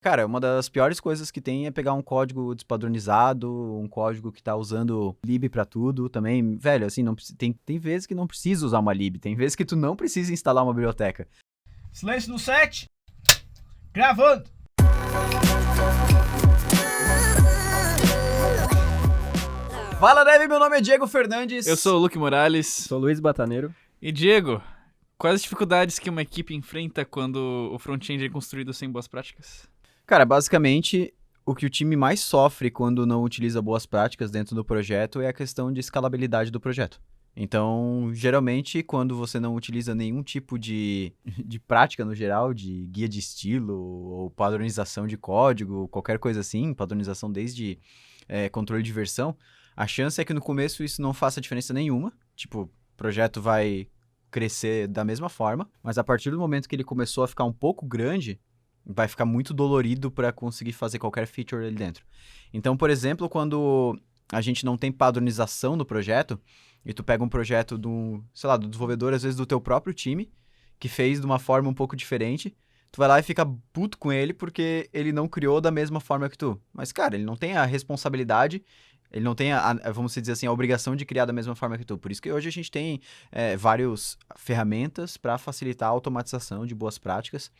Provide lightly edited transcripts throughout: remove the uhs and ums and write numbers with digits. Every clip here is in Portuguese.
Cara, uma das piores coisas que tem é pegar um código despadronizado, um código que tá usando lib pra tudo também. Velho, assim, tem vezes que não precisa usar uma lib, tem vezes que tu não precisa instalar uma biblioteca. Silêncio no set. Gravando. Fala, Dev, meu nome é Diego Fernandes. Eu sou o Luque Morales. Sou Luiz Bataneiro. E Diego, quais as dificuldades que uma equipe enfrenta quando o front-end é construído sem boas práticas? Cara, basicamente, o que o time mais sofre quando não utiliza boas práticas dentro do projeto é a questão de escalabilidade do projeto. Então, geralmente, quando você não utiliza nenhum tipo de prática no geral, de guia de estilo ou padronização de código, qualquer coisa assim, padronização desde controle de versão, a chance é que no começo isso não faça diferença nenhuma. Tipo, o projeto vai crescer da mesma forma, mas a partir do momento que ele começou a ficar um pouco grande, vai ficar muito dolorido para conseguir fazer qualquer feature ali dentro. Então, por exemplo, quando a gente não tem padronização no projeto, e tu pega um projeto do desenvolvedor, às vezes do teu próprio time, que fez de uma forma um pouco diferente, tu vai lá e fica puto com ele porque ele não criou da mesma forma que tu. Mas, cara, ele não tem a responsabilidade, ele não tem vamos dizer assim, a obrigação de criar da mesma forma que tu. Por isso que hoje a gente tem várias ferramentas para facilitar a automatização de boas práticas.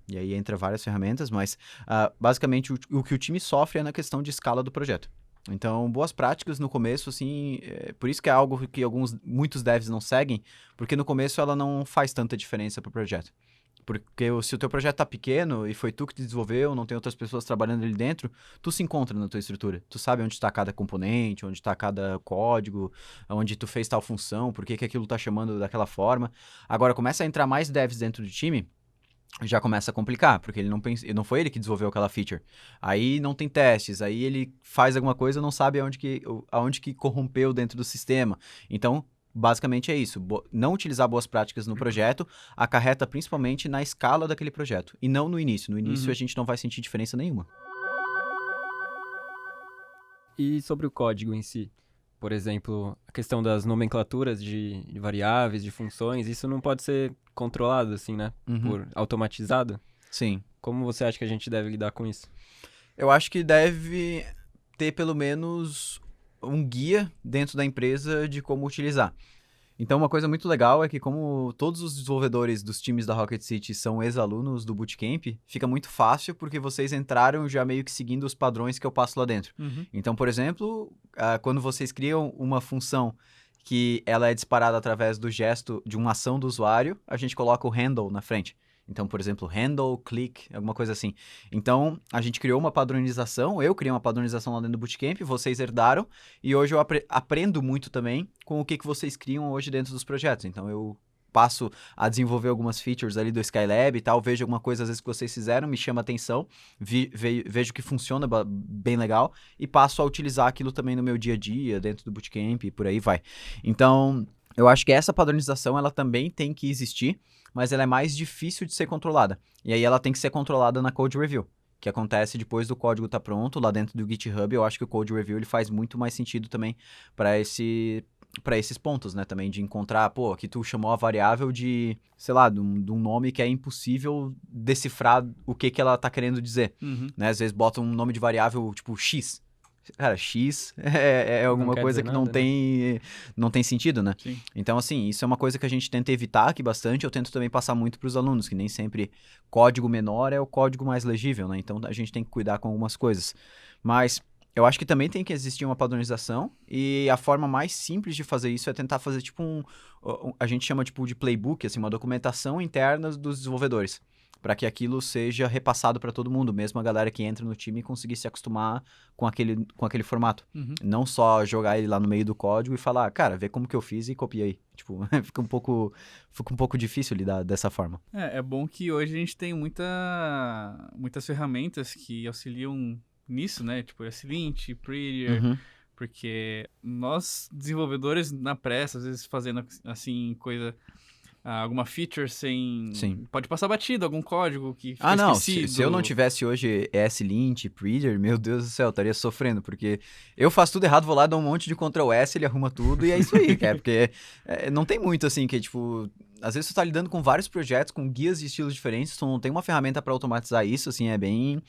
E aí entra várias ferramentas, mas basicamente o que o time sofre é na questão de escala do projeto. Então, boas práticas no começo, assim, por isso que é algo que muitos devs não seguem, porque no começo ela não faz tanta diferença para o projeto. Porque se o teu projeto tá pequeno e foi tu que desenvolveu, não tem outras pessoas trabalhando ali dentro, tu se encontra na tua estrutura. Tu sabe onde está cada componente, onde está cada código, onde tu fez tal função, por que aquilo tá chamando daquela forma. Agora, começa a entrar mais devs dentro do time, já começa a complicar, porque ele não foi ele que desenvolveu aquela feature. Aí não tem testes, aí ele faz alguma coisa e não sabe aonde que corrompeu dentro do sistema. Então, basicamente é isso. Não utilizar boas práticas no projeto acarreta principalmente na escala daquele projeto, e não no início. No início a gente não vai sentir diferença nenhuma. E sobre o código em si? Por exemplo, a questão das nomenclaturas de variáveis, de funções, isso não pode ser controlado, assim, né? Por automatizado? Sim. Como você acha que a gente deve lidar com isso? Eu acho que deve ter pelo menos um guia dentro da empresa de como utilizar. Então, uma coisa muito legal é que como todos os desenvolvedores dos times da Rocket City são ex-alunos do Bootcamp, fica muito fácil porque vocês entraram já meio que seguindo os padrões que eu passo lá dentro. Então, por exemplo, quando vocês criam uma função que ela é disparada através do gesto de uma ação do usuário, a gente coloca o handle na frente. Então, por exemplo, handle, click, alguma coisa assim. Então, a gente criou uma padronização, eu criei uma padronização lá dentro do Bootcamp, vocês herdaram, e hoje eu aprendo muito também com o que vocês criam hoje dentro dos projetos. Então, eu passo a desenvolver algumas features ali do Skylab e tal, vejo alguma coisa às vezes que vocês fizeram, me chama a atenção, vejo que funciona bem legal, e passo a utilizar aquilo também no meu dia a dia, dentro do Bootcamp e por aí vai. Então, eu acho que essa padronização, ela também tem que existir, mas ela é mais difícil de ser controlada. E aí ela tem que ser controlada na Code Review, que acontece depois do código estar pronto, lá dentro do GitHub. Eu acho que o Code Review ele faz muito mais sentido também para esses pontos, né? Também de encontrar, aqui tu chamou a variável de, sei lá, de um nome que é impossível decifrar o que ela tá querendo dizer. Né? Às vezes bota um nome de variável tipo X. Cara, X é alguma coisa que não tem sentido, né? Sim. Então, assim, isso é uma coisa que a gente tenta evitar aqui bastante. Eu tento também passar muito para os alunos, que nem sempre código menor é o código mais legível, né? Então, a gente tem que cuidar com algumas coisas. Mas eu acho que também tem que existir uma padronização, e a forma mais simples de fazer isso é tentar fazer tipo a gente chama tipo de playbook, assim, uma documentação interna dos desenvolvedores, para que aquilo seja repassado para todo mundo, mesmo a galera que entra no time conseguir se acostumar com aquele formato. Não só jogar ele lá no meio do código e falar, cara, vê como que eu fiz e copia aí. Tipo, fica um pouco difícil lidar dessa forma. É bom que hoje a gente tem muitas ferramentas que auxiliam nisso, né? Tipo, Silint, Prettier, porque nós, desenvolvedores, na pressa, às vezes fazendo assim, alguma feature sem... Sim. Pode passar batido, algum código que fica não, esquecido. se eu não tivesse hoje Lint, Prettier, meu Deus do céu, eu estaria sofrendo, porque eu faço tudo errado, vou lá, dou um monte de Ctrl+S, ele arruma tudo, e é isso aí, cara, porque não tem muito, assim, que, tipo, às vezes tu tá lidando com vários projetos, com guias de estilos diferentes, tu não tem uma ferramenta para automatizar isso, assim, é bem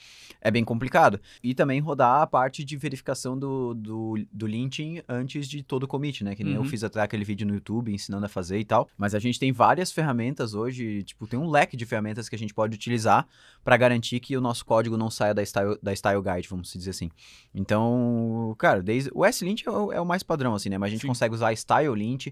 complicado. E também rodar a parte de verificação do linting antes de todo o commit, né? Que nem eu fiz até aquele vídeo no YouTube ensinando a fazer e tal. Mas a gente tem várias ferramentas hoje, tipo, tem um leque de ferramentas que a gente pode utilizar para garantir que o nosso código não saia da style guide, vamos dizer assim. Então, cara, o S-Lint é o mais padrão, assim, né? Mas a gente consegue usar style lint,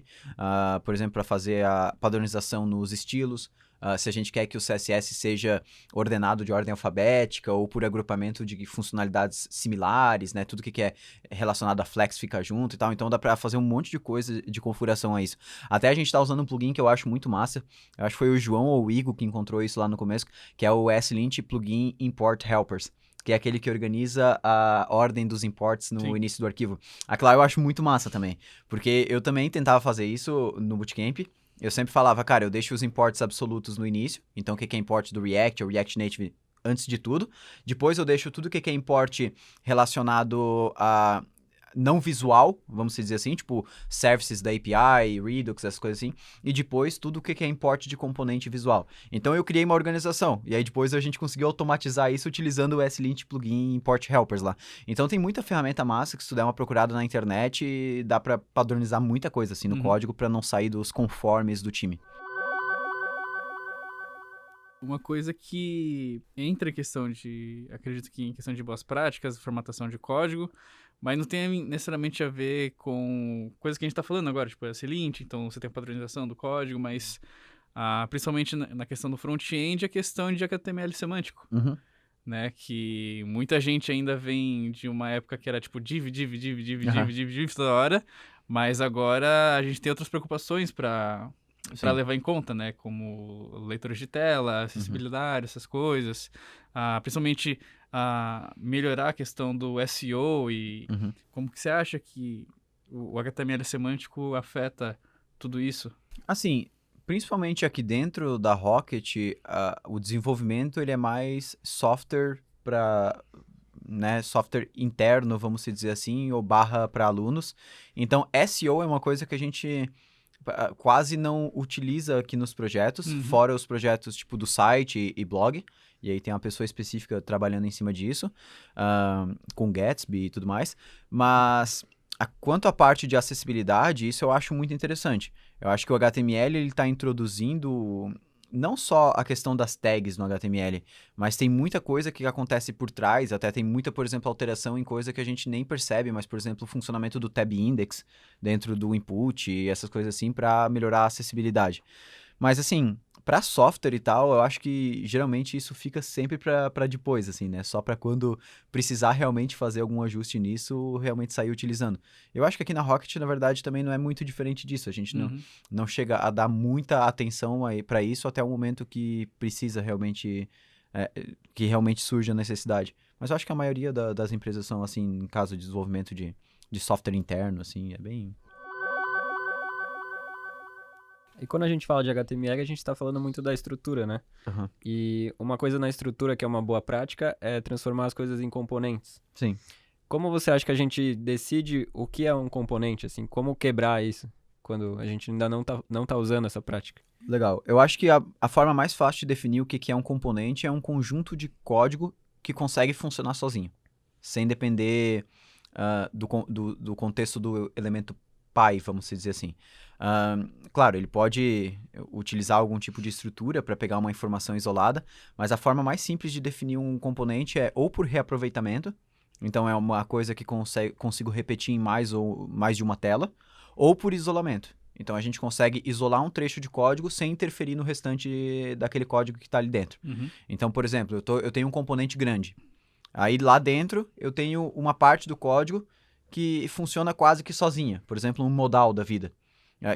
por exemplo, para fazer a padronização nos estilos. Se a gente quer que o CSS seja ordenado de ordem alfabética ou por agrupamento de funcionalidades similares, né? Tudo que é relacionado a flex fica junto e tal. Então dá para fazer um monte de coisa de configuração a isso. Até a gente tá usando um plugin que eu acho muito massa. Eu acho que foi o João ou o Igor que encontrou isso lá no começo, que é o S-Lint Plugin Import Helpers, que é aquele que organiza a ordem dos imports no início do arquivo. Aquela eu acho muito massa também, porque eu também tentava fazer isso no Bootcamp. Eu sempre falava, cara, eu deixo os imports absolutos no início, então o que é import do React ou React Native antes de tudo. Depois eu deixo tudo que é import relacionado a não visual, vamos dizer assim, tipo services da API, Redux, essas coisas assim, e depois tudo o que é import de componente visual. Então eu criei uma organização, e aí depois a gente conseguiu automatizar isso utilizando o S-Lint Plugin Import Helpers lá. Então tem muita ferramenta massa que se tu der uma procurada na internet, dá pra padronizar muita coisa assim no código pra não sair dos conformes do time. Uma coisa que entra em questão de, acredito que em questão de boas práticas, formatação de código, mas não tem necessariamente a ver com coisa que a gente está falando agora, tipo S-Lint, então você tem a padronização do código, mas principalmente na questão do front-end, a questão de HTML semântico, né, que muita gente ainda vem de uma época que era tipo div toda hora, mas agora a gente tem outras preocupações para levar em conta, né? Como leitores de tela, acessibilidade, essas coisas. Principalmente melhorar a questão do SEO e como que você acha que o HTML semântico afeta tudo isso? Assim, principalmente aqui dentro da Rocket, o desenvolvimento ele é mais software para... né, software interno, vamos dizer assim, ou barra para alunos. Então, SEO é uma coisa que a gente quase não utiliza aqui nos projetos, fora os projetos tipo do site e blog, e aí tem uma pessoa específica trabalhando em cima disso, com Gatsby e tudo mais, mas quanto à parte de acessibilidade, isso eu acho muito interessante. Eu acho que o HTML ele está introduzindo não só a questão das tags no HTML, mas tem muita coisa que acontece por trás, até tem muita, por exemplo, alteração em coisa que a gente nem percebe, mas, por exemplo, o funcionamento do tab index dentro do input e essas coisas assim para melhorar a acessibilidade. Mas, assim, para software e tal, eu acho que geralmente isso fica sempre para depois, assim, né? Só para quando precisar realmente fazer algum ajuste nisso, realmente sair utilizando. Eu acho que aqui na Rocket, na verdade, também não é muito diferente disso. A gente não chega a dar muita atenção para isso até o momento que precisa realmente, que realmente surge a necessidade. Mas eu acho que a maioria das empresas são, assim, em caso de desenvolvimento de software interno, assim, é bem... E quando a gente fala de HTML, a gente está falando muito da estrutura, né? E uma coisa na estrutura que é uma boa prática é transformar as coisas em componentes. Sim. Como você acha que a gente decide o que é um componente, assim? Como quebrar isso quando a gente ainda não tá usando essa prática? Legal. Eu acho que a forma mais fácil de definir o que é um componente é um conjunto de código que consegue funcionar sozinho, sem depender do contexto do elemento pai, vamos dizer assim. Claro, ele pode utilizar algum tipo de estrutura para pegar uma informação isolada, mas a forma mais simples de definir um componente é ou por reaproveitamento, então é uma coisa que consigo repetir em mais de uma tela, ou por isolamento. Então a gente consegue isolar um trecho de código sem interferir no restante daquele código que está ali dentro. Então, por exemplo, eu tenho um componente grande. Aí lá dentro eu tenho uma parte do código que funciona quase que sozinha. Por exemplo, um modal da vida.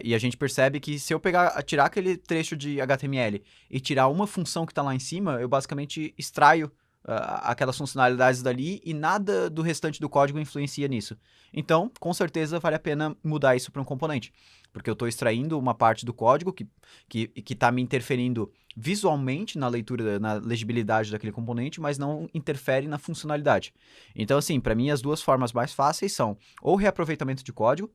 E a gente percebe que se eu tirar aquele trecho de HTML e tirar uma função que está lá em cima, eu basicamente extraio aquelas funcionalidades dali e nada do restante do código influencia nisso. Então, com certeza, vale a pena mudar isso para um componente. Porque eu estou extraindo uma parte do código que está me interferindo visualmente na leitura, na legibilidade daquele componente, mas não interfere na funcionalidade. Então, assim, para mim, as duas formas mais fáceis são ou reaproveitamento de código,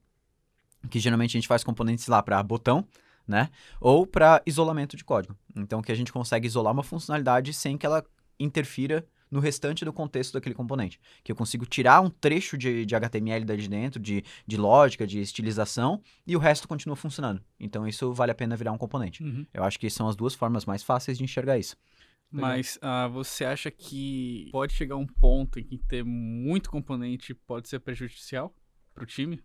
que geralmente a gente faz componentes lá para botão. né? Ou para isolamento de código. Então, que a gente consegue isolar uma funcionalidade sem que ela interfira no restante do contexto daquele componente. Que eu consigo tirar um trecho de HTML daí de dentro, de lógica, de estilização, e o resto continua funcionando. Então, isso vale a pena virar um componente. Eu acho que são as duas formas mais fáceis de enxergar isso. Mas você acha que pode chegar um ponto em que ter muito componente pode ser prejudicial para o time?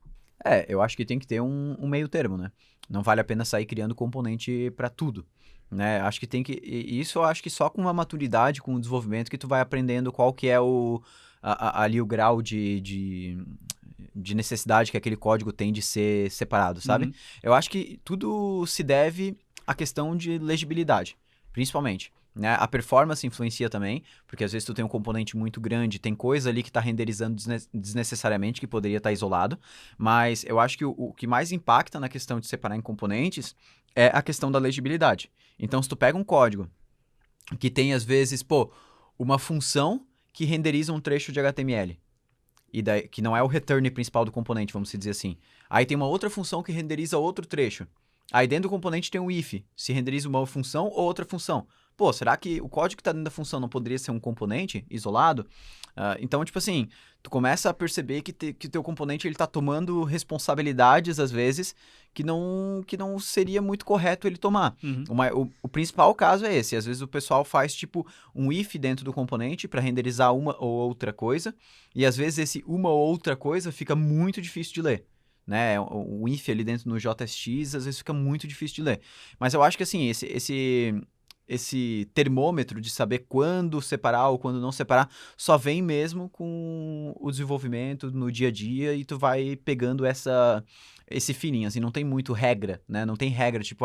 Eu acho que tem que ter um meio termo, né? Não vale a pena sair criando componente para tudo, né? Acho que tem que... Isso eu acho que só com a maturidade, com o desenvolvimento, que tu vai aprendendo qual que é ali o grau de necessidade que aquele código tem de ser separado, sabe? Eu acho que tudo se deve à questão de legibilidade, principalmente. Né? A performance influencia também, porque às vezes tu tem um componente muito grande, tem coisa ali que está renderizando desnecessariamente, que poderia estar isolado, mas eu acho que o que mais impacta na questão de separar em componentes é a questão da legibilidade. Então, se tu pega um código que tem, às vezes, uma função que renderiza um trecho de HTML, e daí, que não é o return principal do componente, vamos dizer assim. Aí tem uma outra função que renderiza outro trecho. Aí dentro do componente tem um if, se renderiza uma função ou outra função. Será que o código que está dentro da função não poderia ser um componente isolado? Então, tipo assim, tu começa a perceber que teu componente ele tá tomando responsabilidades, às vezes, que não seria muito correto ele tomar. O principal caso é esse. Às vezes o pessoal faz, tipo, um if dentro do componente para renderizar uma ou outra coisa, e às esse uma ou outra coisa fica muito difícil de ler. Né? O if ali dentro no JSX, às vezes fica muito difícil de ler. Mas eu acho que, assim, esse termômetro de saber quando separar ou quando não separar só vem mesmo com o desenvolvimento no dia a dia e tu vai pegando esse feeling, assim, não tem muito regra, né? Não tem regra, tipo,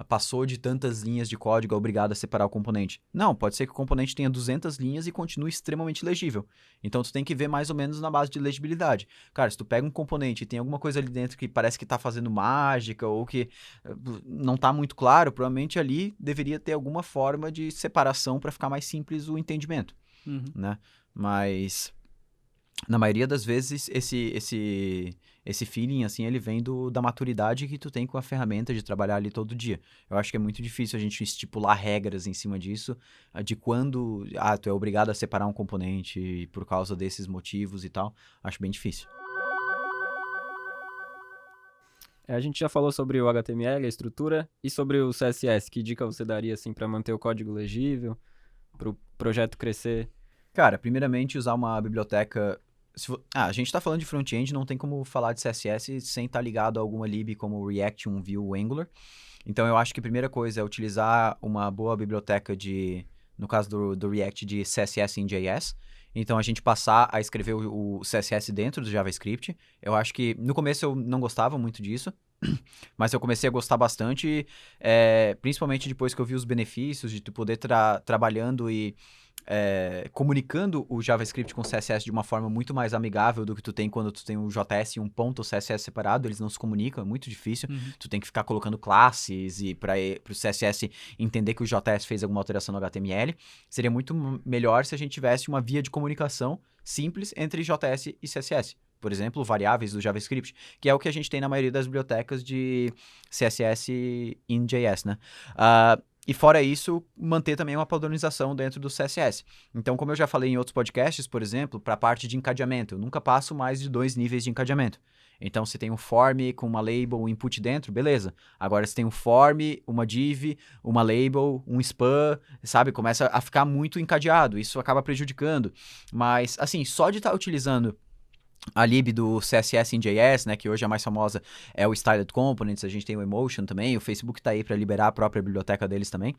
passou de tantas linhas de código, é obrigado a separar o componente. Não, pode ser que o componente tenha 200 linhas e continue extremamente legível. Então, tu tem que ver mais ou menos na base de legibilidade. Cara, se tu pega um componente e tem alguma coisa ali dentro que parece que tá fazendo mágica ou que não tá muito claro, provavelmente ali deveria ter alguma forma de separação para ficar mais simples o entendimento, né? Mas na maioria das vezes esse feeling, assim, ele vem da maturidade que tu tem com a ferramenta de trabalhar ali todo dia. Eu acho que é muito difícil a gente estipular regras em cima disso, de quando, tu é obrigado a separar um componente por causa desses motivos e tal. Acho bem difícil. A gente já falou sobre o HTML, a estrutura, e sobre o CSS. Que dica você daria, assim, para manter o código legível, para o projeto crescer? Cara, primeiramente, usar uma biblioteca... a gente tá falando de front-end, não tem como falar de CSS sem estar ligado a alguma lib como o React, um Vue, o Angular. Então, eu acho que a primeira coisa é utilizar uma boa biblioteca no caso do React, de CSS em JS. Então, a gente passar a escrever o CSS dentro do JavaScript. Eu acho que, no começo, eu não gostava muito disso, mas eu comecei a gostar bastante, principalmente depois que eu vi os benefícios de tu poder trabalhando e comunicando o JavaScript com o CSS de uma forma muito mais amigável do que tu tem quando tu tem um JS e um ponto CSS separado, eles não se comunicam, é muito difícil. Tu tem que ficar colocando classes e para o CSS entender que o JS fez alguma alteração no HTML. Seria muito melhor se a gente tivesse uma via de comunicação simples entre JS e CSS. Por exemplo, variáveis do JavaScript, que é o que a gente tem na maioria das bibliotecas de CSS in JS, né? E fora isso, manter também uma padronização dentro do CSS. Então, como eu já falei em outros podcasts, por exemplo, para a parte de encadeamento, eu nunca passo mais de 2 níveis de encadeamento. Então, se tem um form com uma label, um input dentro, beleza. Agora, se tem um form, uma div, uma label, um span, sabe? Começa a ficar muito encadeado. Isso acaba prejudicando. Mas, assim, só de estar utilizando a lib do CSS em JS, né, que hoje a mais famosa é o Styled Components, a gente tem o Emotion também, o Facebook tá aí para liberar a própria biblioteca deles também,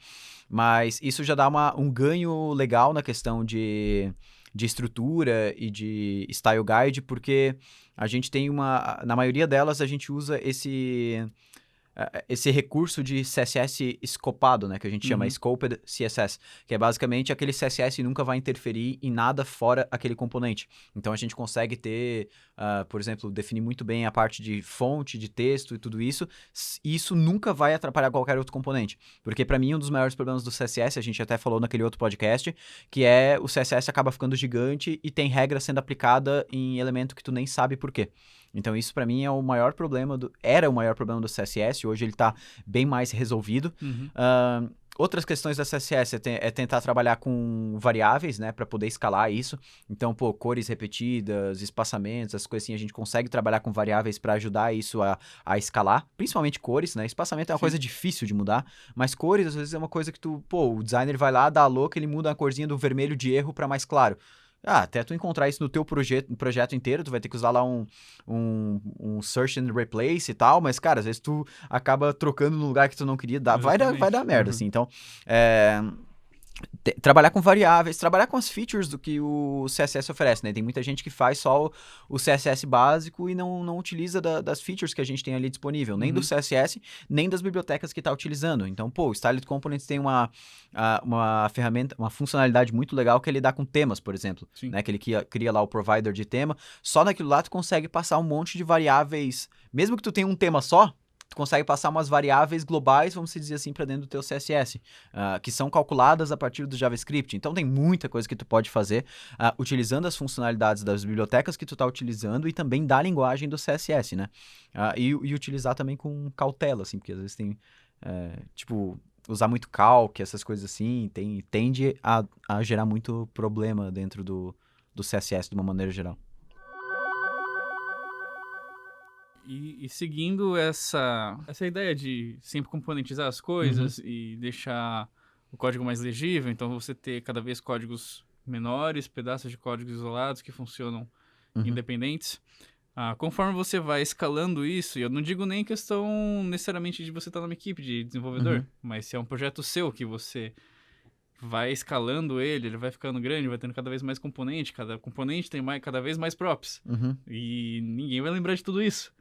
mas isso já dá um ganho legal na questão de estrutura e de style guide, porque a gente tem na maioria delas a gente usa esse recurso de CSS escopado, né, que a gente chama Scoped CSS, que é basicamente aquele CSS nunca vai interferir em nada fora aquele componente. Então, a gente consegue ter, por exemplo, definir muito bem a parte de fonte, de texto e tudo isso, e isso nunca vai atrapalhar qualquer outro componente. Porque, para mim, um dos maiores problemas do CSS, a gente até falou naquele outro podcast, que é o CSS acaba ficando gigante e tem regra sendo aplicada em elemento que tu nem sabe por quê. Então isso para mim é o maior problema era o maior problema do CSS, hoje ele tá bem mais resolvido. Outras questões da CSS é tentar trabalhar com variáveis, né, para poder escalar isso. Então, cores repetidas, espaçamentos, essas coisas assim, a gente consegue trabalhar com variáveis para ajudar isso a escalar, principalmente cores, né? Espaçamento é uma coisa difícil de mudar, mas cores às vezes é uma coisa que o designer vai lá, dá a louca, ele muda a corzinha do vermelho de erro para mais claro. Até tu encontrar isso no teu projeto inteiro, tu vai ter que usar lá um search and replace e tal, mas, cara, às vezes tu acaba trocando no lugar que tu não queria, vai dar merda, assim. Então, trabalhar com variáveis, trabalhar com as features do que o CSS oferece, né? Tem muita gente que faz só o CSS básico e não utiliza das features que a gente tem ali disponível, nem do CSS, nem das bibliotecas que está utilizando. Então, o Styled Components tem uma ferramenta, uma funcionalidade muito legal que é lidar com temas, por exemplo, né? Que ele cria lá o provider de tema. Só naquilo lá tu consegue passar um monte de variáveis, mesmo que tu tenha um tema só, tu consegue passar umas variáveis globais, vamos dizer assim, para dentro do teu CSS, que são calculadas a partir do JavaScript. Então, tem muita coisa que tu pode fazer utilizando as funcionalidades das bibliotecas que tu está utilizando e também da linguagem do CSS, né? E utilizar também com cautela, assim, porque às vezes tem, usar muito calc, essas coisas assim, tende a gerar muito problema dentro do CSS de uma maneira geral. E seguindo essa ideia de sempre componentizar as coisas e deixar o código mais legível, então você ter cada vez códigos menores, pedaços de códigos isolados que funcionam independentes. Conforme você vai escalando isso, e eu não digo nem questão necessariamente de você estar numa equipe de desenvolvedor, mas se é um projeto seu que você vai escalando ele vai ficando grande, vai tendo cada vez mais componente, cada componente tem cada vez mais props. E ninguém vai lembrar de tudo isso.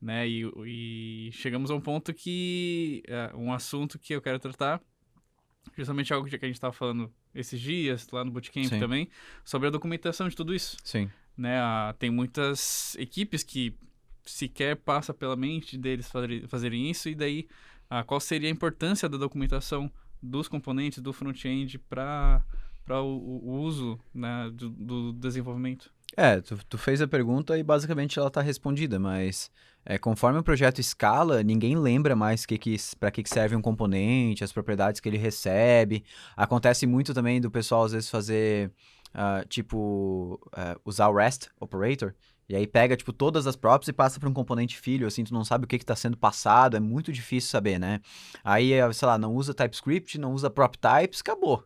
Né? E chegamos a um ponto que um assunto que eu quero tratar, justamente algo que a gente estava falando esses dias, lá no Bootcamp também, sobre a documentação de tudo isso. Né? Tem muitas equipes que sequer passa pela mente deles fazerem isso, e daí qual seria a importância da documentação dos componentes do front-end para o uso, né, do desenvolvimento? Tu fez a pergunta e basicamente ela está respondida, mas conforme o projeto escala, ninguém lembra mais para que serve um componente, as propriedades que ele recebe. Acontece muito também do pessoal às vezes fazer, usar o REST operator, e aí pega, todas as props e passa para um componente filho, assim, tu não sabe o que está sendo passado, é muito difícil saber, né? Aí, sei lá, não usa TypeScript, não usa prop types, acabou.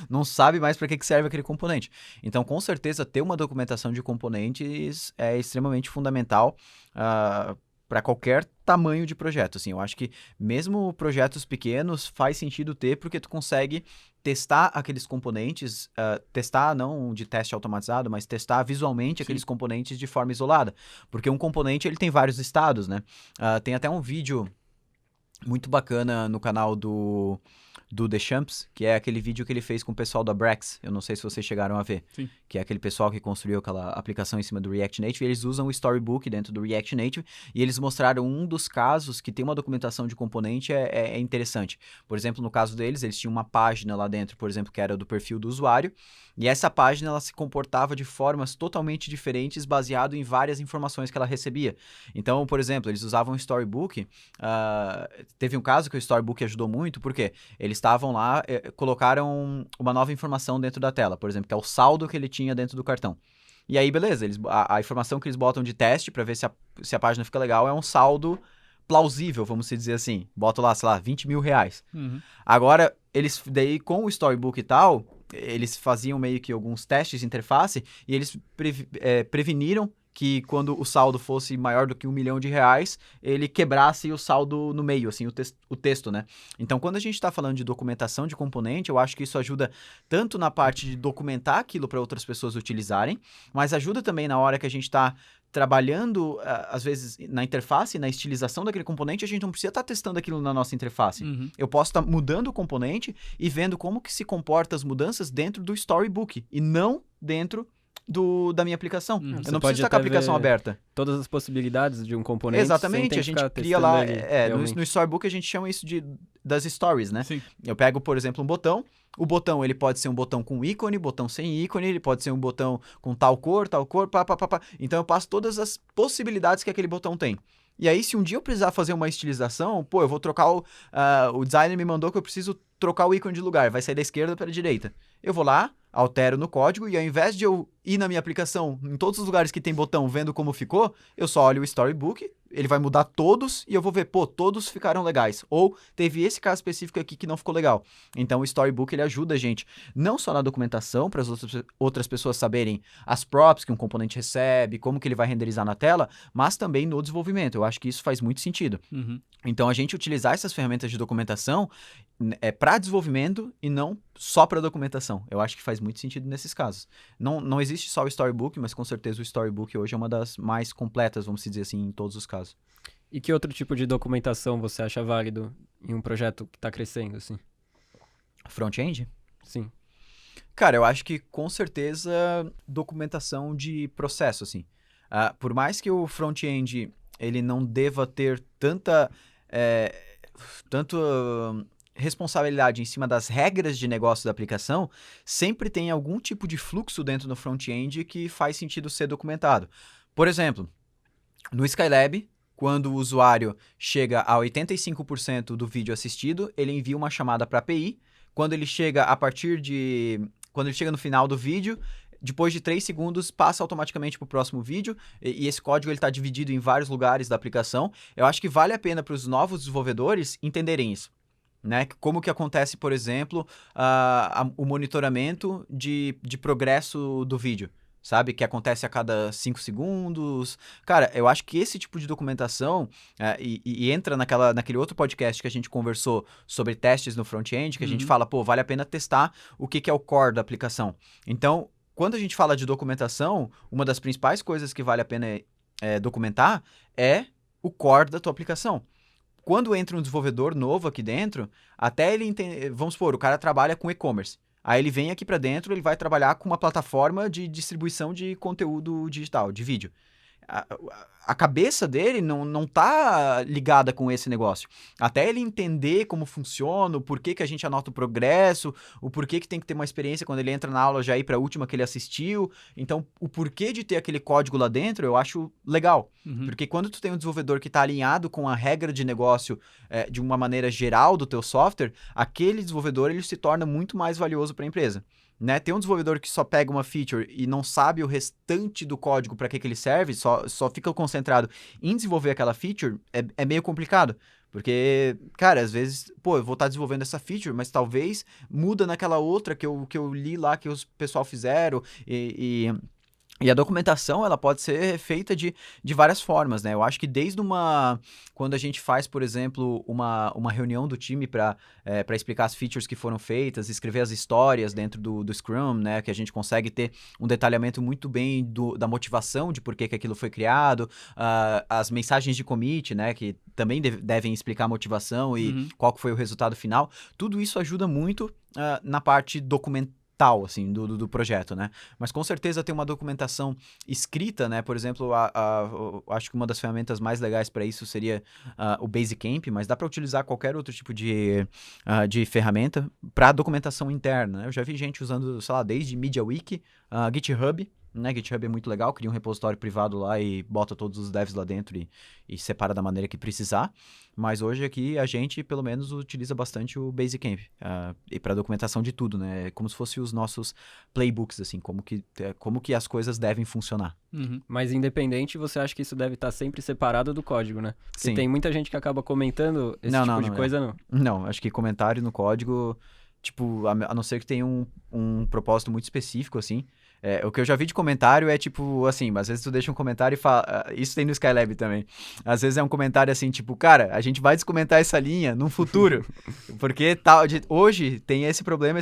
Não sabe mais para que serve aquele componente. Então, com certeza, ter uma documentação de componentes é extremamente fundamental para qualquer tamanho de projeto. Assim, eu acho que mesmo projetos pequenos faz sentido ter, porque tu consegue testar aqueles componentes, testar não de teste automatizado, mas testar visualmente aqueles componentes de forma isolada. Porque um componente ele tem vários estados, né? Tem até um vídeo muito bacana no canal do Deschamps, que é aquele vídeo que ele fez com o pessoal da Brex. Eu não sei se vocês chegaram a ver. Que é aquele pessoal que construiu aquela aplicação em cima do React Native, e eles usam o Storybook dentro do React Native, e eles mostraram um dos casos que tem uma documentação de componente é interessante. Por exemplo, no caso deles, eles tinham uma página lá dentro, por exemplo, que era do perfil do usuário, e essa página ela se comportava de formas totalmente diferentes, baseado em várias informações que ela recebia. Então, por exemplo, eles usavam o Storybook, teve um caso que o Storybook ajudou muito, porque eles estavam lá, colocaram uma nova informação dentro da tela, por exemplo, que é o saldo que ele tinha dentro do cartão. E aí, beleza, a informação que eles botam de teste para ver se a página fica legal é um saldo plausível, vamos dizer assim. Botam lá, sei lá, 20 mil reais. Agora, eles, daí com o Storybook e tal, eles faziam meio que alguns testes de interface e eles preveniram que quando o saldo fosse maior do que R$1 milhão, ele quebrasse o saldo no meio, assim, o texto, né? Então, quando a gente está falando de documentação de componente, eu acho que isso ajuda tanto na parte de documentar aquilo para outras pessoas utilizarem, mas ajuda também na hora que a gente está trabalhando, às vezes, na interface, na estilização daquele componente, a gente não precisa estar testando aquilo na nossa interface. Eu posso estar mudando o componente e vendo como que se comporta as mudanças dentro do Storybook, e não dentro da minha aplicação. Eu Você não pode preciso estar com a até aplicação ver aberta. Todas as possibilidades de um componente. Exatamente, sem a gente ficar cria testando lá, ele no realmente. Storybook a gente chama isso das stories, né? Sim. Eu pego, por exemplo, um botão, o botão ele pode ser um botão com ícone, botão sem ícone, ele pode ser um botão com tal cor, pá. Então eu passo todas as possibilidades que aquele botão tem. E aí, se um dia eu precisar fazer uma estilização, eu vou trocar o designer me mandou que eu preciso trocar o ícone de lugar, vai sair da esquerda para a direita. Eu vou lá, altero no código e ao invés de eu ir na minha aplicação, em todos os lugares que tem botão, vendo como ficou, eu só olho o Storybook, ele vai mudar todos e eu vou ver, todos ficaram legais. Ou teve esse caso específico aqui que não ficou legal. Então o Storybook ele ajuda a gente não só na documentação, para as outras pessoas saberem as props que um componente recebe, como que ele vai renderizar na tela, mas também no desenvolvimento. Eu acho que isso faz muito sentido. Uhum. Então a gente utilizar essas ferramentas de documentação é para desenvolvimento e não só para documentação. Eu acho que faz muito sentido nesses casos. Não existe só o Storybook, mas com certeza o Storybook hoje é uma das mais completas, vamos dizer assim, em todos os casos. E que outro tipo de documentação você acha válido em um projeto que está crescendo, assim? Front-end? Sim. Cara, eu acho que com certeza documentação de processo, assim. Por mais que o front-end ele não deva ter tanta responsabilidade em cima das regras de negócio da aplicação, sempre tem algum tipo de fluxo dentro do front-end que faz sentido ser documentado. Por exemplo, no Skylab, quando o usuário chega a 85% do vídeo assistido, ele envia uma chamada para a API. Quando ele chega no final do vídeo, depois de 3 segundos, passa automaticamente para o próximo vídeo, e esse código está dividido em vários lugares da aplicação. Eu acho que vale a pena para os novos desenvolvedores entenderem isso. Né? Como que acontece, por exemplo, o monitoramento de progresso do vídeo, sabe? Que acontece a cada 5 segundos. Cara, eu acho que esse tipo de documentação, e entra naquele outro podcast que a gente conversou sobre testes no front-end, que a gente fala, vale a pena testar o que é o core da aplicação. Então, quando a gente fala de documentação, uma das principais coisas que vale a pena documentar é o core da tua aplicação. Quando entra um desenvolvedor novo aqui dentro, até ele entender, vamos supor, o cara trabalha com e-commerce. Aí ele vem aqui para dentro, ele vai trabalhar com uma plataforma de distribuição de conteúdo digital, de vídeo. A cabeça dele não tá ligada com esse negócio. Até ele entender como funciona, o porquê que a gente anota o progresso, o porquê que tem que ter uma experiência quando ele entra na aula já ir para a última que ele assistiu. Então, o porquê de ter aquele código lá dentro, eu acho legal. Porque quando tu tem um desenvolvedor que está alinhado com a regra de negócio de uma maneira geral do teu software, aquele desenvolvedor ele se torna muito mais valioso para a empresa. Né? Tem um desenvolvedor que só pega uma feature e não sabe o restante do código para que ele serve, só fica concentrado em desenvolver aquela feature, é meio complicado. Porque, cara, às vezes, eu vou estar desenvolvendo essa feature, mas talvez muda naquela outra que eu li lá que os pessoal fizeram e a documentação, ela pode ser feita de várias formas, né? Eu acho que quando a gente faz, por exemplo, uma reunião do time para explicar as features que foram feitas, escrever as histórias dentro do Scrum, né? Que a gente consegue ter um detalhamento muito bem da motivação de por que aquilo foi criado, as mensagens de commit, né? Que também devem explicar a motivação e qual que foi o resultado final. Tudo isso ajuda muito na parte documental, assim, do projeto, né? Mas com certeza tem uma documentação escrita, né? Por exemplo, acho que uma das ferramentas mais legais para isso seria o Basecamp, mas dá para utilizar qualquer outro tipo de ferramenta para documentação interna, né? Eu já vi gente usando, sei lá, desde MediaWiki, GitHub, né? GitHub é muito legal, cria um repositório privado lá e bota todos os devs lá dentro e separa da maneira que precisar. Mas hoje aqui a gente, pelo menos, utiliza bastante o Basecamp e para documentação de tudo, né? Como se fossem os nossos playbooks, assim, como que as coisas devem funcionar. Mas independente, você acha que isso deve estar sempre separado do código, né? Porque Sim. tem muita gente que acaba comentando esse tipo de coisa, não? Não, acho que comentário no código, tipo, a não ser que tenha um propósito muito específico, assim. O que eu já vi de comentário é tipo, assim, às vezes tu deixa um comentário e fala, isso tem no Skylab também, às vezes é um comentário assim, tipo, cara, a gente vai descomentar essa linha no futuro, porque hoje tem esse problema.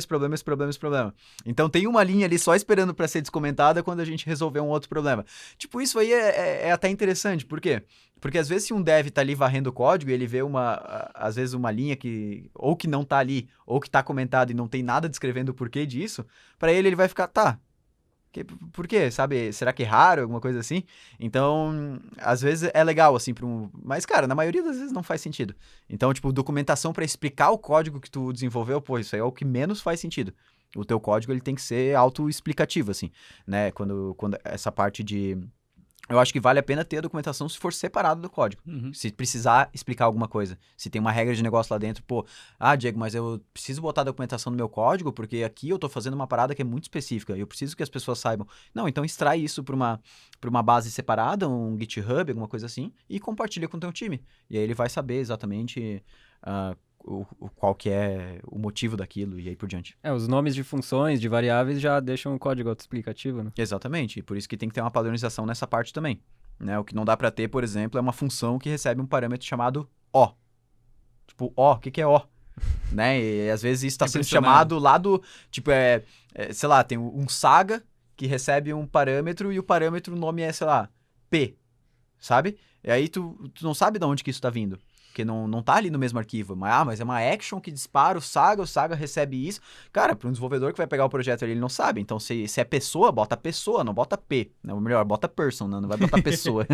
Então tem uma linha ali só esperando para ser descomentada quando a gente resolver um outro problema. Tipo, isso aí é até interessante, por quê? Porque às vezes se um dev tá ali varrendo o código e ele vê às vezes uma linha que ou que não tá ali, ou que tá comentado e não tem nada descrevendo o porquê disso, para ele vai ficar, Por quê? Sabe? Será que é raro? Alguma coisa assim? Então, às vezes é legal, assim, Mas, cara, na maioria das vezes não faz sentido. Então, tipo, documentação pra explicar o código que tu desenvolveu, pô, isso aí é o que menos faz sentido. O teu código, ele tem que ser autoexplicativo, assim, né? Quando essa parte de... Eu acho que vale a pena ter a documentação se for separado do código. Uhum. Se precisar explicar alguma coisa. Se tem uma regra de negócio lá dentro, pô, Diego, mas eu preciso botar a documentação no meu código porque aqui eu tô fazendo uma parada que é muito específica e eu preciso que as pessoas saibam. Não, então extrai isso pra uma base separada, um GitHub, alguma coisa assim, e compartilha com o teu time. E aí ele vai saber exatamente qual que é o motivo daquilo e aí por diante. Os nomes de funções, de variáveis já deixam o código autoexplicativo, né? Exatamente, e por isso que tem que ter uma padronização nessa parte também. Né? O que não dá pra ter, por exemplo, é uma função que recebe um parâmetro chamado O. Tipo, O, o que é O? Né? E às vezes isso está sendo chamado lá do... Tipo, sei lá, tem um Saga que recebe um parâmetro e o parâmetro, o nome é, sei lá, P. Sabe? E aí tu não sabe de onde que isso tá vindo. Porque não tá ali no mesmo arquivo. Mas é uma action que dispara o Saga recebe isso. Cara, para um desenvolvedor que vai pegar o projeto ali, ele não sabe. Então, se é pessoa, bota pessoa, não bota P. Né? Ou melhor, bota person, não vai botar pessoa.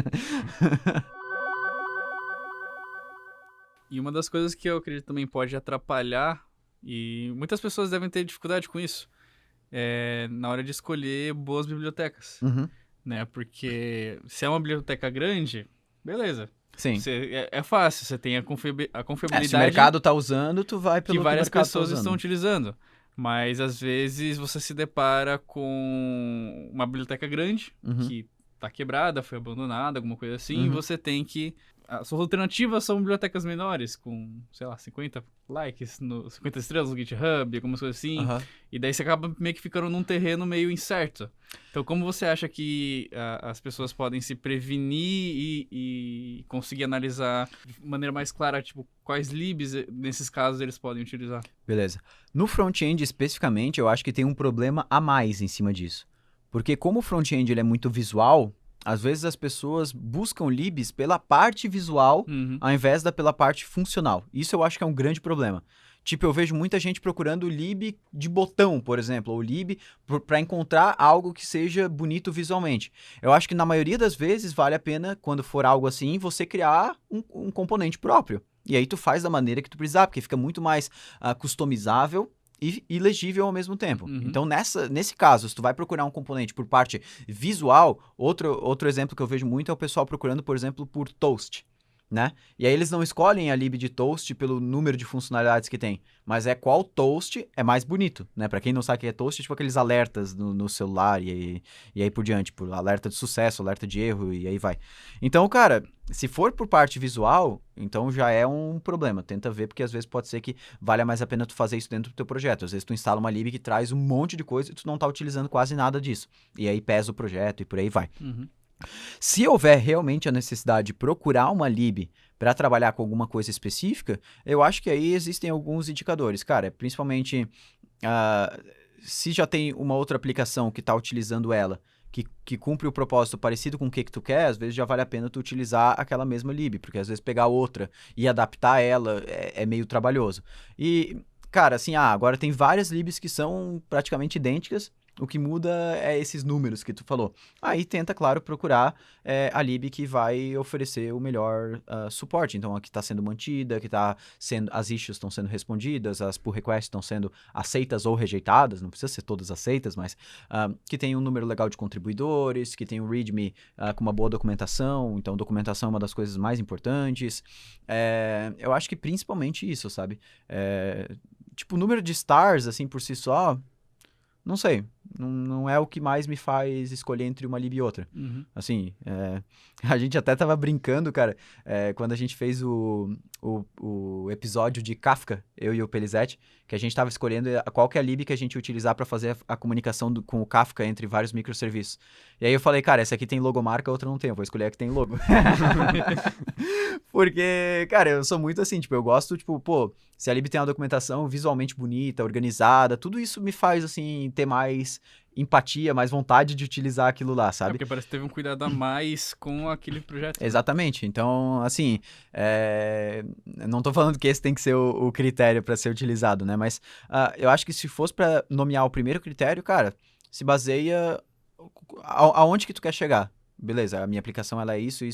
E uma das coisas que eu acredito também pode atrapalhar, e muitas pessoas devem ter dificuldade com isso, é na hora de escolher boas bibliotecas. Uhum. Né? Porque se é uma biblioteca grande, beleza. Sim. É fácil, você tem a confiabilidade se o mercado tá usando, tu vai pelo que várias mercado pessoas tá estão utilizando. Mas às vezes você se depara com uma biblioteca grande que tá quebrada, foi abandonada, alguma coisa assim, e você tem que... As suas alternativas são bibliotecas menores, com, sei lá, 50 likes, 50 estrelas no GitHub, algumas coisas assim. E daí você acaba meio que ficando num terreno meio incerto. Então, como você acha que as pessoas podem se prevenir e conseguir analisar de maneira mais clara, tipo, quais libs, nesses casos, eles podem utilizar? Beleza. No front-end, especificamente, eu acho que tem um problema a mais em cima disso. Porque como o front-end ele é muito visual... Às vezes as pessoas buscam libs pela parte visual ao invés pela parte funcional. Isso eu acho que é um grande problema. Tipo, eu vejo muita gente procurando lib de botão, por exemplo, ou lib para encontrar algo que seja bonito visualmente. Eu acho que na maioria das vezes vale a pena, quando for algo assim, você criar um componente próprio. E aí tu faz da maneira que tu precisar, porque fica muito mais customizável e legível ao mesmo tempo. Então, nesse caso, se tu vai procurar um componente por parte visual, outro exemplo que eu vejo muito é o pessoal procurando, por exemplo, por toast, né? E aí eles não escolhem a lib de toast pelo número de funcionalidades que tem, mas é qual toast é mais bonito, né? Pra quem não sabe o que é toast, é tipo aqueles alertas no celular e aí por diante, por alerta de sucesso, alerta de erro e aí vai. Então, cara, se for por parte visual, então já é um problema. Tenta ver, porque às vezes pode ser que valha mais a pena tu fazer isso dentro do teu projeto. Às vezes tu instala uma lib que traz um monte de coisa e tu não tá utilizando quase nada disso. E aí pesa o projeto e por aí vai. Se houver realmente a necessidade de procurar uma lib para trabalhar com alguma coisa específica, eu acho que aí existem alguns indicadores. Cara, principalmente se já tem uma outra aplicação que está utilizando ela, que cumpre o propósito parecido com o que tu quer, às vezes já vale a pena tu utilizar aquela mesma lib, porque às vezes pegar outra e adaptar ela é meio trabalhoso. E, cara, assim, agora tem várias libs que são praticamente idênticas, o que muda é esses números que tu falou. Aí tenta, claro, procurar a lib que vai oferecer o melhor suporte. Então, a que está sendo mantida, as issues estão sendo respondidas, as pull requests estão sendo aceitas ou rejeitadas, não precisa ser todas aceitas, mas que tem um número legal de contribuidores, que tem um README com uma boa documentação. Então, documentação é uma das coisas mais importantes. Eu acho que principalmente isso, sabe? Tipo, o número de stars, assim, por si só... Não sei, não é o que mais me faz escolher entre uma lib e outra. Assim, a gente até tava brincando, cara, quando a gente fez o episódio de Kafka, eu e o Pelizete, que a gente tava escolhendo qual que é a lib que a gente ia utilizar para fazer a comunicação com o Kafka entre vários microserviços. E aí eu falei, cara, essa aqui tem logomarca, a outra não tem, eu vou escolher a que tem logo. Porque, cara, eu sou muito assim, tipo, eu gosto, tipo, pô, se a lib tem uma documentação visualmente bonita, organizada, tudo isso me faz, assim, ter mais empatia, mais vontade de utilizar aquilo lá, sabe? Porque parece que teve um cuidado a mais com aquele projeto. Exatamente. Então, assim, não tô falando que esse tem que ser o critério para ser utilizado, né? Mas eu acho que se fosse para nomear o primeiro critério, cara, se baseia aonde que tu quer chegar? Beleza, a minha aplicação ela é isso.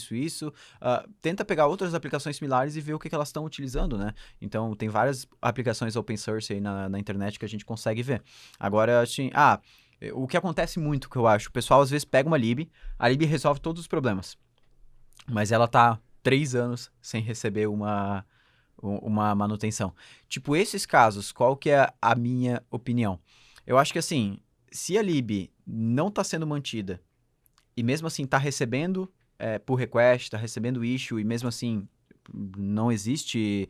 Tenta pegar outras aplicações similares e ver o que elas estão utilizando, né? Então, tem várias aplicações open source aí na internet que a gente consegue ver. Agora, assim, o que acontece muito, que eu acho, o pessoal às vezes pega uma lib, a lib resolve todos os problemas, mas ela tá 3 anos sem receber uma manutenção. Tipo, esses casos, qual que é a minha opinião? Eu acho que assim, se a lib não está sendo mantida e mesmo assim está recebendo pull request, está recebendo issue e mesmo assim não existe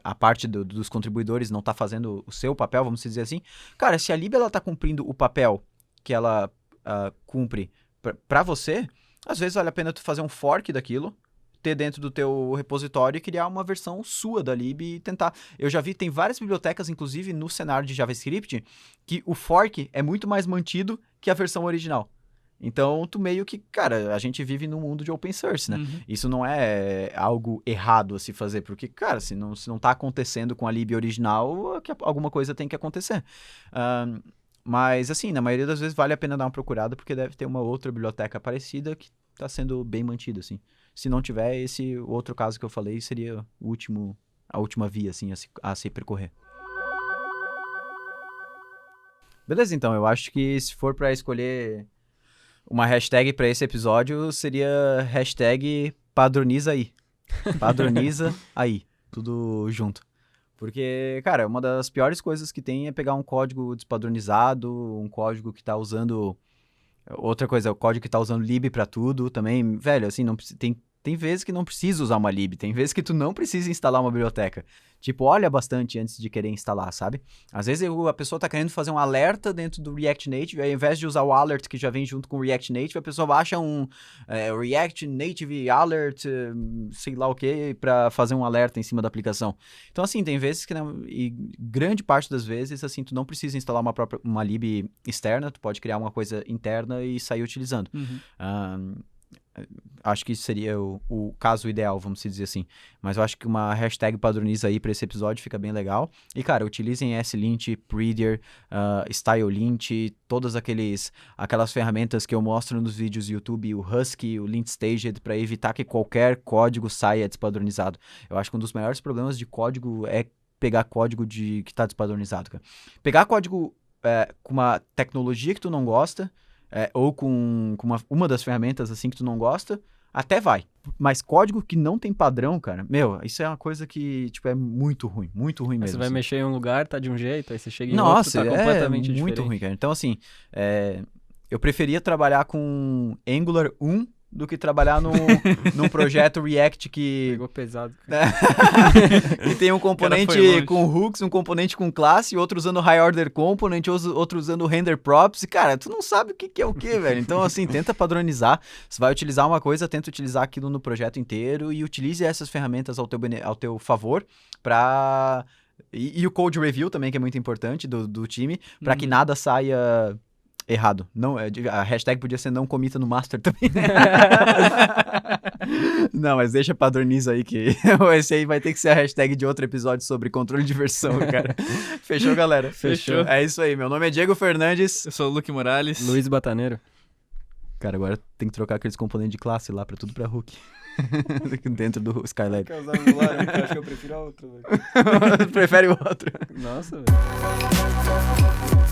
a parte dos contribuidores não está fazendo o seu papel, vamos dizer assim. Cara, se a lib ela está cumprindo o papel que ela cumpre para você, às vezes vale a pena tu fazer um fork daquilo, ter dentro do teu repositório e criar uma versão sua da lib e tentar. Eu já vi, tem várias bibliotecas, inclusive no cenário de JavaScript, que o fork é muito mais mantido que a versão original. Então, tu meio que, cara, a gente vive num mundo de open source, né? Uhum. Isso não é algo errado a se fazer, porque, cara, se não tá acontecendo com a lib original, alguma coisa tem que acontecer. Mas, assim, na maioria das vezes vale a pena dar uma procurada, porque deve ter uma outra biblioteca parecida que tá sendo bem mantida, assim. Se não tiver, esse outro caso que eu falei seria a última via, assim, a se percorrer. Beleza, então, eu acho que se for para escolher uma hashtag para esse episódio, seria hashtag padroniza aí. Padroniza aí. Tudo junto. Porque, cara, uma das piores coisas que tem é pegar um código despadronizado, um código que tá usando... Outra coisa, o código que tá usando lib pra tudo também. Velho, assim, não tem vezes que não precisa usar uma lib, tem vezes que tu não precisa instalar uma biblioteca. Tipo, olha bastante antes de querer instalar, sabe? Às vezes a pessoa tá querendo fazer um alerta dentro do React Native, ao invés de usar o alert que já vem junto com o React Native, a pessoa baixa um React Native Alert, sei lá o que, pra fazer um alerta em cima da aplicação. Então, assim, tem vezes que, e grande parte das vezes, assim, tu não precisa instalar uma lib externa, tu pode criar uma coisa interna e sair utilizando. Uhum. Acho que isso seria o caso ideal, vamos dizer assim. Mas eu acho que uma hashtag padroniza aí para esse episódio fica bem legal. E, cara, utilizem SLint, Prettier, StyleLint, todas aquelas ferramentas que eu mostro nos vídeos do YouTube, o Husky, o LintStaged, para evitar que qualquer código saia despadronizado. Eu acho que um dos maiores problemas de código é pegar código que está despadronizado, cara. Pegar código com uma tecnologia que tu não gosta, ou com uma das ferramentas assim que tu não gosta, até vai. Mas código que não tem padrão, cara, isso é uma coisa que, tipo, é muito ruim mesmo. Você vai assim. mexer em um lugar, tá de um jeito, aí você chega em Nossa, outro, tá completamente diferente. Muito ruim, cara. Então, assim, eu preferia trabalhar com Angular 1 do que trabalhar num projeto React que... Pegou pesado, cara. que tem um componente com hooks, um componente com classe, outro usando high order component, outro usando render props. E, cara, tu não sabe o que é o que, velho. Então, assim, tenta padronizar. Se vai utilizar uma coisa, tenta utilizar aquilo no projeto inteiro e utilize essas ferramentas ao teu favor pra... E o code review também, que é muito importante do time, pra que nada saia... errado. Não, a hashtag podia ser não comita no master também. Não, mas deixa padroniza aí que esse aí vai ter que ser a hashtag de outro episódio sobre controle de versão, cara. Fechou, galera? Fechou. É isso aí. Meu nome é Diego Fernandes. Eu sou o Luque Morales. Luiz Bataneiro. Cara, agora tem que trocar aqueles componentes de classe lá pra tudo pra hook. Dentro do Skylab. Quer usar o Angular, eu acho que eu prefiro a outra, velho. Prefere o outro. Nossa, velho.